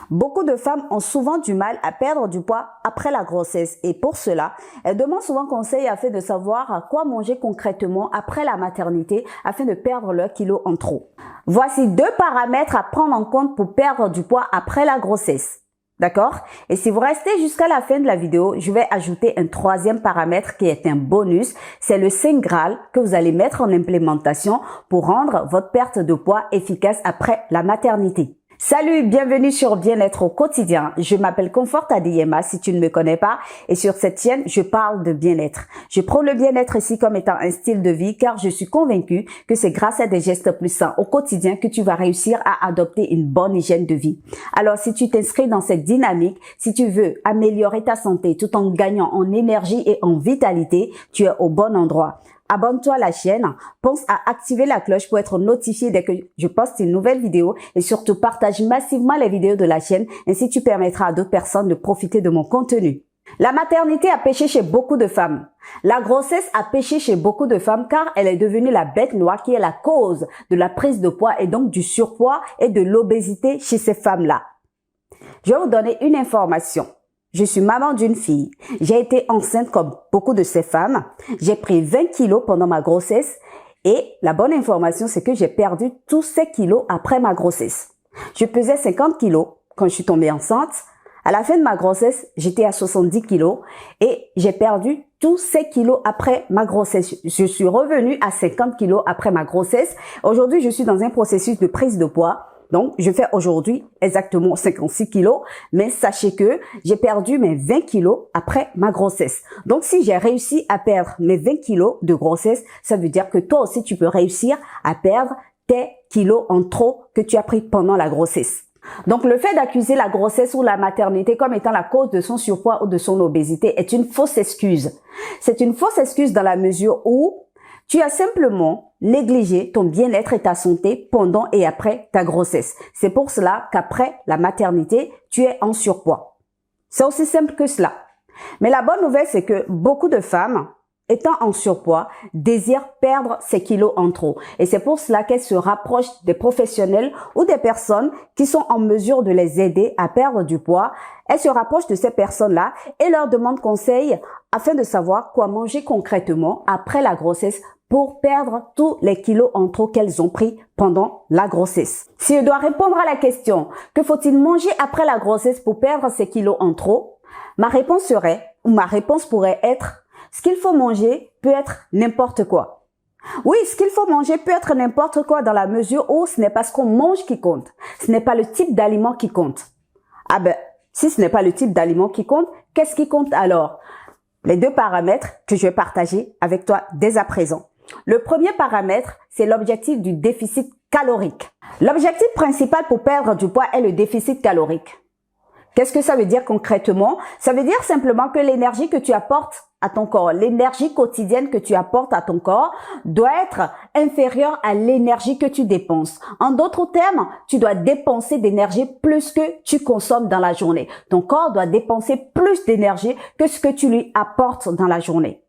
Beaucoup de femmes ont souvent du mal à perdre du poids après la grossesse et pour cela, elles demandent souvent conseil afin de savoir quoi manger concrètement après la maternité afin de perdre leurs kilos en trop. Voici 2 paramètres à prendre en compte pour perdre du poids après la grossesse. D'accord? Et si vous restez jusqu'à la fin de la vidéo, je vais ajouter un 3e paramètre qui est un bonus. C'est le Saint Graal que vous allez mettre en implémentation pour rendre votre perte de poids efficace après la maternité. Salut, bienvenue sur Bien-être au quotidien. Je m'appelle Comfort Adeyema si tu ne me connais pas et sur cette chaîne, je parle de bien-être. Je prends le bien-être ici comme étant un style de vie car je suis convaincue que c'est grâce à des gestes plus sains au quotidien que tu vas réussir à adopter une bonne hygiène de vie. Alors si tu t'inscris dans cette dynamique, si tu veux améliorer ta santé tout en gagnant en énergie et en vitalité, tu es au bon endroit. Abonne-toi à la chaîne, pense à activer la cloche pour être notifié dès que je poste une nouvelle vidéo et surtout partage massivement les vidéos de la chaîne, ainsi tu permettras à d'autres personnes de profiter de mon contenu. La maternité a péché chez beaucoup de femmes. La grossesse a péché chez beaucoup de femmes car elle est devenue la bête noire qui est la cause de la prise de poids et donc du surpoids et de l'obésité chez ces femmes-là. Je vais vous donner une information. Je suis maman d'une fille. J'ai été enceinte comme beaucoup de ces femmes. J'ai pris 20 kilos pendant ma grossesse et la bonne information, c'est que j'ai perdu tous ces kilos après ma grossesse. Je pesais 50 kilos quand je suis tombée enceinte. À la fin de ma grossesse, j'étais à 70 kilos et j'ai perdu tous ces kilos après ma grossesse. Je suis revenue à 50 kilos après ma grossesse. Aujourd'hui, je suis dans un processus de prise de poids. Donc, je fais aujourd'hui exactement 56 kilos, mais sachez que j'ai perdu mes 20 kilos après ma grossesse. Donc, si j'ai réussi à perdre mes 20 kilos de grossesse, ça veut dire que toi aussi, tu peux réussir à perdre tes kilos en trop que tu as pris pendant la grossesse. Donc, le fait d'accuser la grossesse ou la maternité comme étant la cause de son surpoids ou de son obésité est une fausse excuse. C'est une fausse excuse dans la mesure où tu as simplement négligé ton bien-être et ta santé pendant et après ta grossesse. C'est pour cela qu'après la maternité, tu es en surpoids. C'est aussi simple que cela. Mais la bonne nouvelle, c'est que beaucoup de femmes, étant en surpoids, désirent perdre ces kilos en trop. Et c'est pour cela qu'elles se rapprochent des professionnels ou des personnes qui sont en mesure de les aider à perdre du poids. Elles se rapprochent de ces personnes-là et leur demandent conseil afin de savoir quoi manger concrètement après la grossesse pour perdre tous les kilos en trop qu'elles ont pris pendant la grossesse. Si je dois répondre à la question, que faut-il manger après la grossesse pour perdre ces kilos en trop? Ma réponse pourrait être, ce qu'il faut manger peut être n'importe quoi. Oui, ce qu'il faut manger peut être n'importe quoi dans la mesure où ce n'est pas ce qu'on mange qui compte. Ce n'est pas le type d'aliment qui compte. Ah ben, si ce n'est pas le type d'aliment qui compte, qu'est-ce qui compte alors? Les 2 paramètres que je vais partager avec toi dès à présent. Le premier paramètre, c'est l'objectif du déficit calorique. L'objectif principal pour perdre du poids est le déficit calorique. Qu'est-ce que ça veut dire concrètement? Ça veut dire simplement que l'énergie que tu apportes à ton corps, l'énergie quotidienne que tu apportes à ton corps doit être inférieure à l'énergie que tu dépenses. En d'autres termes, tu dois dépenser d'énergie plus que tu consommes dans la journée. Ton corps doit dépenser plus d'énergie que ce que tu lui apportes dans la journée.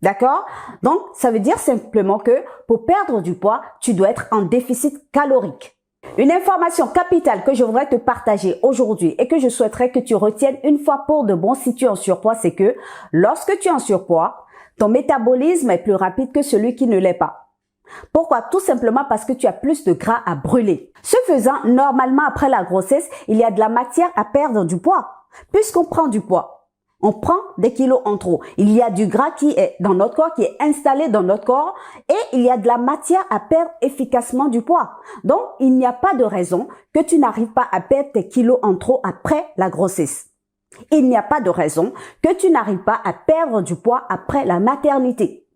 D'accord? Donc, ça veut dire simplement que pour perdre du poids, tu dois être en déficit calorique. Une information capitale que je voudrais te partager aujourd'hui et que je souhaiterais que tu retiennes une fois pour de bon si tu es en surpoids, c'est que lorsque tu es en surpoids, ton métabolisme est plus rapide que celui qui ne l'est pas. Pourquoi? Tout simplement parce que tu as plus de gras à brûler. Ce faisant, normalement après la grossesse, il y a de la matière à perdre du poids. Puisqu'on prend du poids, on prend des kilos en trop. Il y a du gras qui est dans notre corps, qui est installé dans notre corps et il y a de la matière à perdre efficacement du poids. Donc, il n'y a pas de raison que tu n'arrives pas à perdre tes kilos en trop après la grossesse. Il n'y a pas de raison que tu n'arrives pas à perdre du poids après la maternité.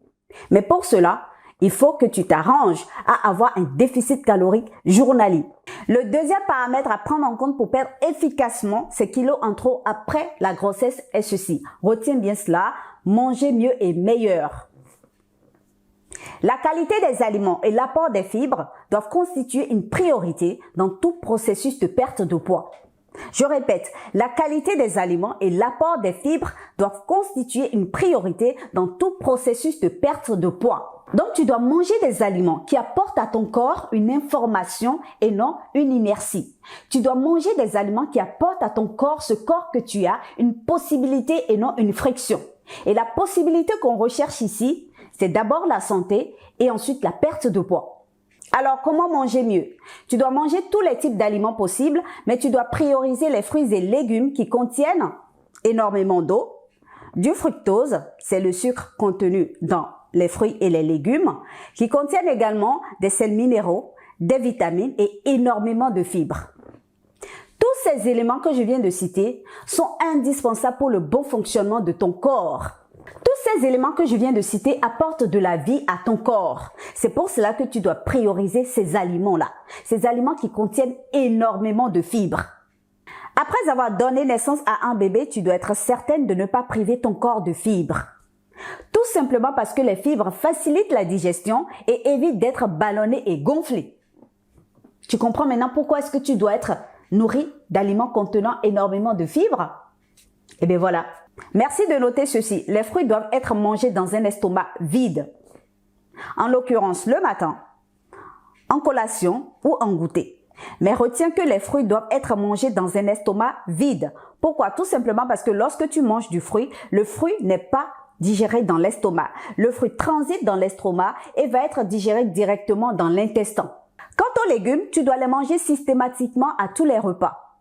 Mais pour cela, il faut que tu t'arranges à avoir un déficit calorique journalier. Le deuxième paramètre à prendre en compte pour perdre efficacement ces kilos en trop après la grossesse est ceci. Retiens bien cela, manger mieux et meilleur. La qualité des aliments et l'apport des fibres doivent constituer une priorité dans tout processus de perte de poids. Je répète, la qualité des aliments et l'apport des fibres doivent constituer une priorité dans tout processus de perte de poids. Donc, tu dois manger des aliments qui apportent à ton corps une information et non une inertie. Tu dois manger des aliments qui apportent à ton corps, ce corps que tu as, une possibilité et non une friction. Et la possibilité qu'on recherche ici, c'est d'abord la santé et ensuite la perte de poids. Alors, comment manger mieux? Tu dois manger tous les types d'aliments possibles, mais tu dois prioriser les fruits et légumes qui contiennent énormément d'eau, du fructose, c'est le sucre contenu dans les fruits et les légumes, qui contiennent également des sels minéraux, des vitamines et énormément de fibres. Tous ces éléments que je viens de citer sont indispensables pour le bon fonctionnement de ton corps. Tous ces éléments que je viens de citer apportent de la vie à ton corps. C'est pour cela que tu dois prioriser ces aliments-là. Ces aliments qui contiennent énormément de fibres. Après avoir donné naissance à un bébé, tu dois être certaine de ne pas priver ton corps de fibres. Tout simplement parce que les fibres facilitent la digestion et évitent d'être ballonné et gonflé. Tu comprends maintenant pourquoi est-ce que tu dois être nourri d'aliments contenant énormément de fibres? Eh bien voilà. Merci de noter ceci. Les fruits doivent être mangés dans un estomac vide. En l'occurrence, le matin, en collation ou en goûter. Mais retiens que les fruits doivent être mangés dans un estomac vide. Pourquoi? Tout simplement parce que lorsque tu manges du fruit, le fruit n'est pas digéré dans l'estomac. Le fruit transite dans l'estomac et va être digéré directement dans l'intestin. Quant aux légumes, tu dois les manger systématiquement à tous les repas.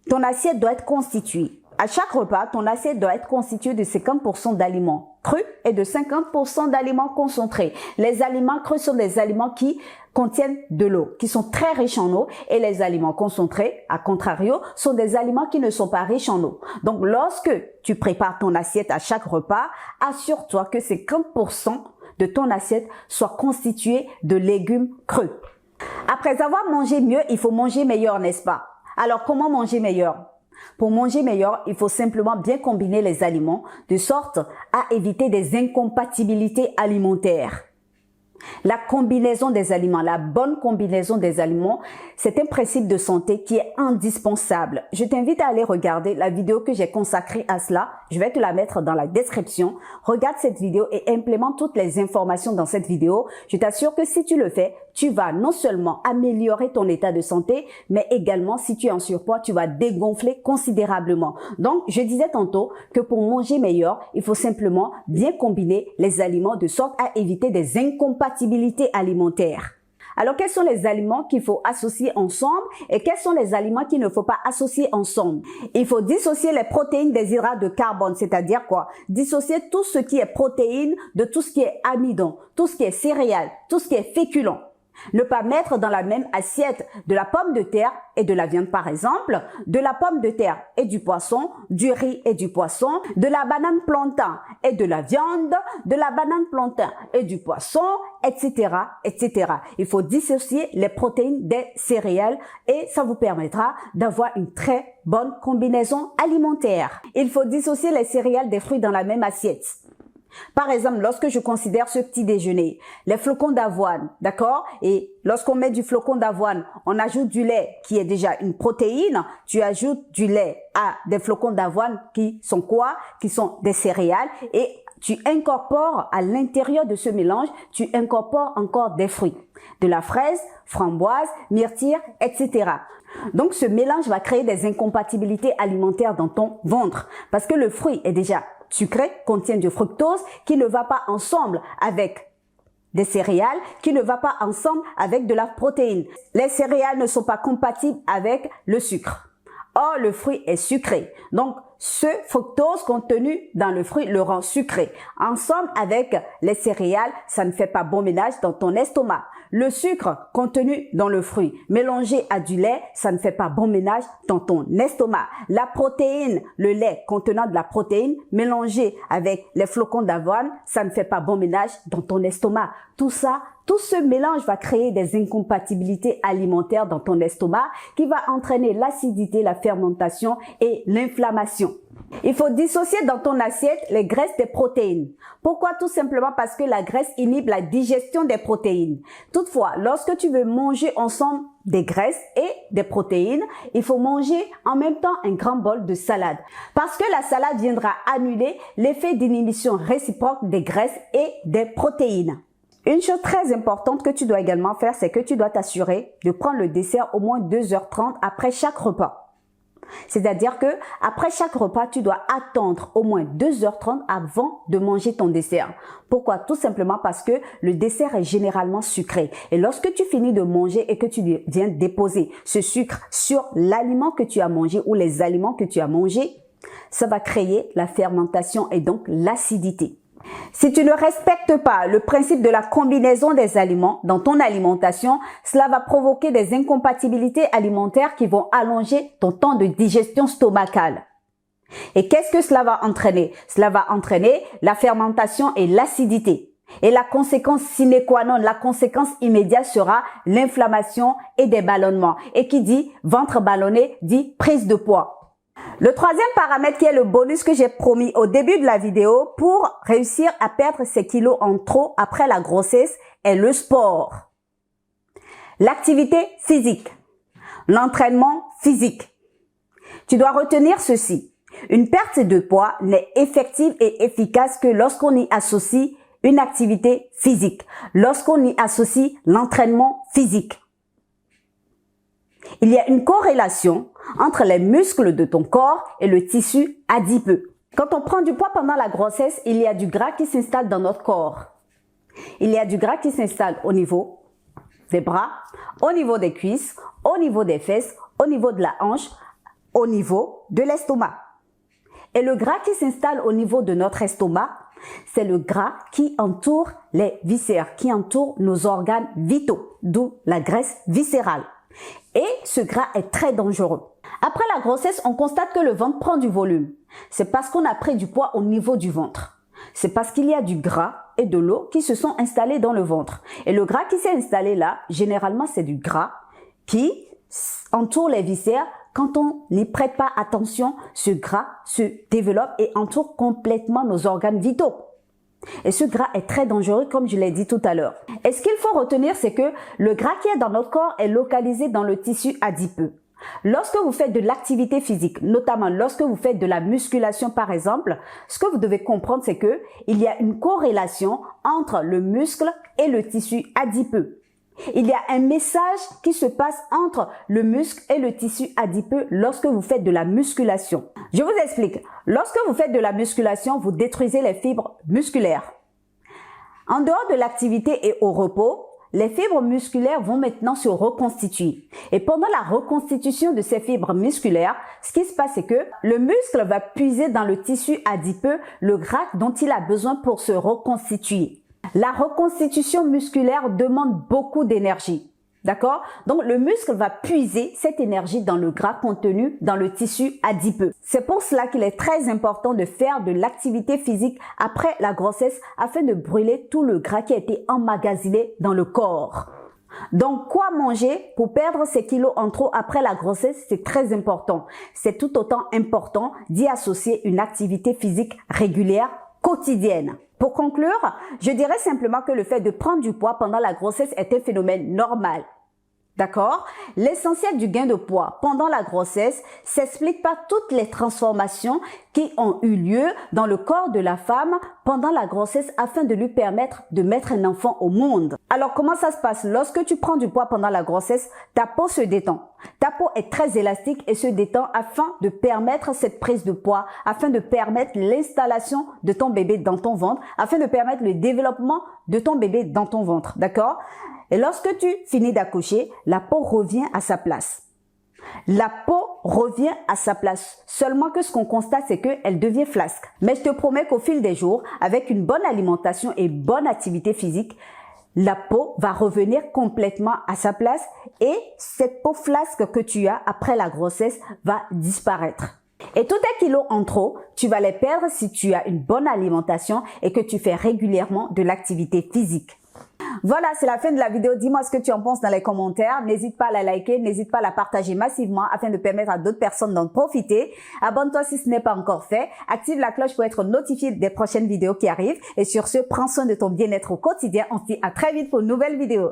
Ton assiette doit être constituée. À chaque repas, ton assiette doit être constituée de 50% d'aliments crus et de 50% d'aliments concentrés. Les aliments crus sont des aliments qui contiennent de l'eau, qui sont très riches en eau, et les aliments concentrés, à contrario, sont des aliments qui ne sont pas riches en eau. Donc, lorsque tu prépares ton assiette à chaque repas, assure-toi que 50% de ton assiette soit constituée de légumes crus. Après avoir mangé mieux, il faut manger meilleur, n'est-ce pas? Alors, comment manger meilleur? Pour manger meilleur, il faut simplement bien combiner les aliments de sorte à éviter des incompatibilités alimentaires. La combinaison des aliments, la bonne combinaison des aliments, c'est un principe de santé qui est indispensable. Je t'invite à aller regarder la vidéo que j'ai consacrée à cela. Je vais te la mettre dans la description. Regarde cette vidéo et implémente toutes les informations dans cette vidéo. Je t'assure que si tu le fais, tu vas non seulement améliorer ton état de santé, mais également, si tu es en surpoids, tu vas dégonfler considérablement. Donc, je disais tantôt que pour manger meilleur, il faut simplement bien combiner les aliments de sorte à éviter des incompatibilités alimentaires. Alors, quels sont les aliments qu'il faut associer ensemble et quels sont les aliments qu'il ne faut pas associer ensemble? Il faut dissocier les protéines des hydrates de carbone, c'est-à-dire quoi? Dissocier tout ce qui est protéines de tout ce qui est amidon, tout ce qui est céréales, tout ce qui est féculent. Ne pas mettre dans la même assiette de la pomme de terre et de la viande par exemple, de la pomme de terre et du poisson, du riz et du poisson, de la banane plantain et de la viande, de la banane plantain et du poisson, etc., etc. Il faut dissocier les protéines des céréales et ça vous permettra d'avoir une très bonne combinaison alimentaire. Il faut dissocier les céréales des fruits dans la même assiette. Par exemple, lorsque je considère ce petit déjeuner, les flocons d'avoine, d'accord? Et lorsqu'on met du flocon d'avoine, on ajoute du lait qui est déjà une protéine. Tu ajoutes du lait à des flocons d'avoine qui sont quoi? Qui sont des céréales et tu incorpores à l'intérieur de ce mélange, tu incorpores encore des fruits. De la fraise, framboise, myrtille, etc. Donc, ce mélange va créer des incompatibilités alimentaires dans ton ventre parce que le fruit est déjà sucré, contient du fructose qui ne va pas ensemble avec des céréales, qui ne va pas ensemble avec de la protéine. Les céréales ne sont pas compatibles avec le sucre. Or, le fruit est sucré. Donc, ce fructose contenu dans le fruit le rend sucré. Ensemble avec les céréales, ça ne fait pas bon ménage dans ton estomac. Le sucre contenu dans le fruit mélangé à du lait, ça ne fait pas bon ménage dans ton estomac. La protéine, le lait contenant de la protéine mélangé avec les flocons d'avoine, ça ne fait pas bon ménage dans ton estomac. Tout ce mélange va créer des incompatibilités alimentaires dans ton estomac qui va entraîner l'acidité, la fermentation et l'inflammation. Il faut dissocier dans ton assiette les graisses des protéines. Pourquoi? Tout simplement parce que la graisse inhibe la digestion des protéines. Toutefois, lorsque tu veux manger ensemble des graisses et des protéines, il faut manger en même temps un grand bol de salade. Parce que la salade viendra annuler l'effet d'inhibition réciproque des graisses et des protéines. Une chose très importante que tu dois également faire, c'est que tu dois t'assurer de prendre le dessert au moins 2h30 après chaque repas. C'est-à-dire que après chaque repas, tu dois attendre au moins 2h30 avant de manger ton dessert. Pourquoi? Tout simplement parce que le dessert est généralement sucré. Et lorsque tu finis de manger et que tu viens déposer ce sucre sur l'aliment que tu as mangé ou les aliments que tu as mangés, ça va créer la fermentation et donc l'acidité. Si tu ne respectes pas le principe de la combinaison des aliments dans ton alimentation, cela va provoquer des incompatibilités alimentaires qui vont allonger ton temps de digestion stomacale. Et qu'est-ce que cela va entraîner? Cela va entraîner la fermentation et l'acidité. Et la conséquence sine qua non, la conséquence immédiate sera l'inflammation et des ballonnements. Et qui dit ventre ballonné dit prise de poids. Le troisième paramètre qui est le bonus que j'ai promis au début de la vidéo pour réussir à perdre ces kilos en trop après la grossesse est le sport. L'activité physique, l'entraînement physique. Tu dois retenir ceci. Une perte de poids n'est effective et efficace que lorsqu'on y associe une activité physique, lorsqu'on y associe l'entraînement physique. Il y a une corrélation entre les muscles de ton corps et le tissu adipeux. Quand on prend du poids pendant la grossesse, il y a du gras qui s'installe dans notre corps. Il y a du gras qui s'installe au niveau des bras, au niveau des cuisses, au niveau des fesses, au niveau de la hanche, au niveau de l'estomac. Et le gras qui s'installe au niveau de notre estomac, c'est le gras qui entoure les viscères, qui entoure nos organes vitaux, d'où la graisse viscérale. Et ce gras est très dangereux. Après la grossesse, on constate que le ventre prend du volume. C'est parce qu'on a pris du poids au niveau du ventre. C'est parce qu'il y a du gras et de l'eau qui se sont installés dans le ventre. Et le gras qui s'est installé là, généralement c'est du gras qui entoure les viscères. Quand on n'y prête pas attention, ce gras se développe et entoure complètement nos organes vitaux. Et ce gras est très dangereux comme je l'ai dit tout à l'heure. Et ce qu'il faut retenir, c'est que le gras qui est dans notre corps est localisé dans le tissu adipeux. Lorsque vous faites de l'activité physique, notamment lorsque vous faites de la musculation par exemple, ce que vous devez comprendre, c'est que il y a une corrélation entre le muscle et le tissu adipeux. Il y a un message qui se passe entre le muscle et le tissu adipeux lorsque vous faites de la musculation. Je vous explique. Lorsque vous faites de la musculation, vous détruisez les fibres musculaires. En dehors de l'activité et au repos, les fibres musculaires vont maintenant se reconstituer. Et pendant la reconstitution de ces fibres musculaires, ce qui se passe, c'est que le muscle va puiser dans le tissu adipeux le gras dont il a besoin pour se reconstituer. La reconstitution musculaire demande beaucoup d'énergie. D'accord? Donc, le muscle va puiser cette énergie dans le gras contenu dans le tissu adipeux. C'est pour cela qu'il est très important de faire de l'activité physique après la grossesse afin de brûler tout le gras qui a été emmagasiné dans le corps. Donc, quoi manger pour perdre ces kilos en trop après la grossesse, c'est très important. C'est tout autant important d'y associer une activité physique régulière, quotidienne. Pour conclure, je dirais simplement que le fait de prendre du poids pendant la grossesse est un phénomène normal. D'accord? L'essentiel du gain de poids pendant la grossesse s'explique par toutes les transformations qui ont eu lieu dans le corps de la femme pendant la grossesse afin de lui permettre de mettre un enfant au monde. Alors, comment ça se passe? Lorsque tu prends du poids pendant la grossesse, ta peau se détend. Ta peau est très élastique et se détend afin de permettre cette prise de poids, afin de permettre l'installation de ton bébé dans ton ventre, afin de permettre le développement de ton bébé dans ton ventre. D'accord? Et lorsque tu finis d'accoucher, la peau revient à sa place. La peau revient à sa place. Seulement que ce qu'on constate, c'est qu'elle devient flasque. Mais je te promets qu'au fil des jours, avec une bonne alimentation et bonne activité physique, la peau va revenir complètement à sa place et cette peau flasque que tu as après la grossesse va disparaître. Et tous tes kilos en trop, tu vas les perdre si tu as une bonne alimentation et que tu fais régulièrement de l'activité physique. Voilà, c'est la fin de la vidéo. Dis-moi ce que tu en penses dans les commentaires. N'hésite pas à la liker, n'hésite pas à la partager massivement afin de permettre à d'autres personnes d'en profiter. Abonne-toi si ce n'est pas encore fait. Active la cloche pour être notifié des prochaines vidéos qui arrivent. Et sur ce, prends soin de ton bien-être au quotidien. On se dit à très vite pour une nouvelle vidéo.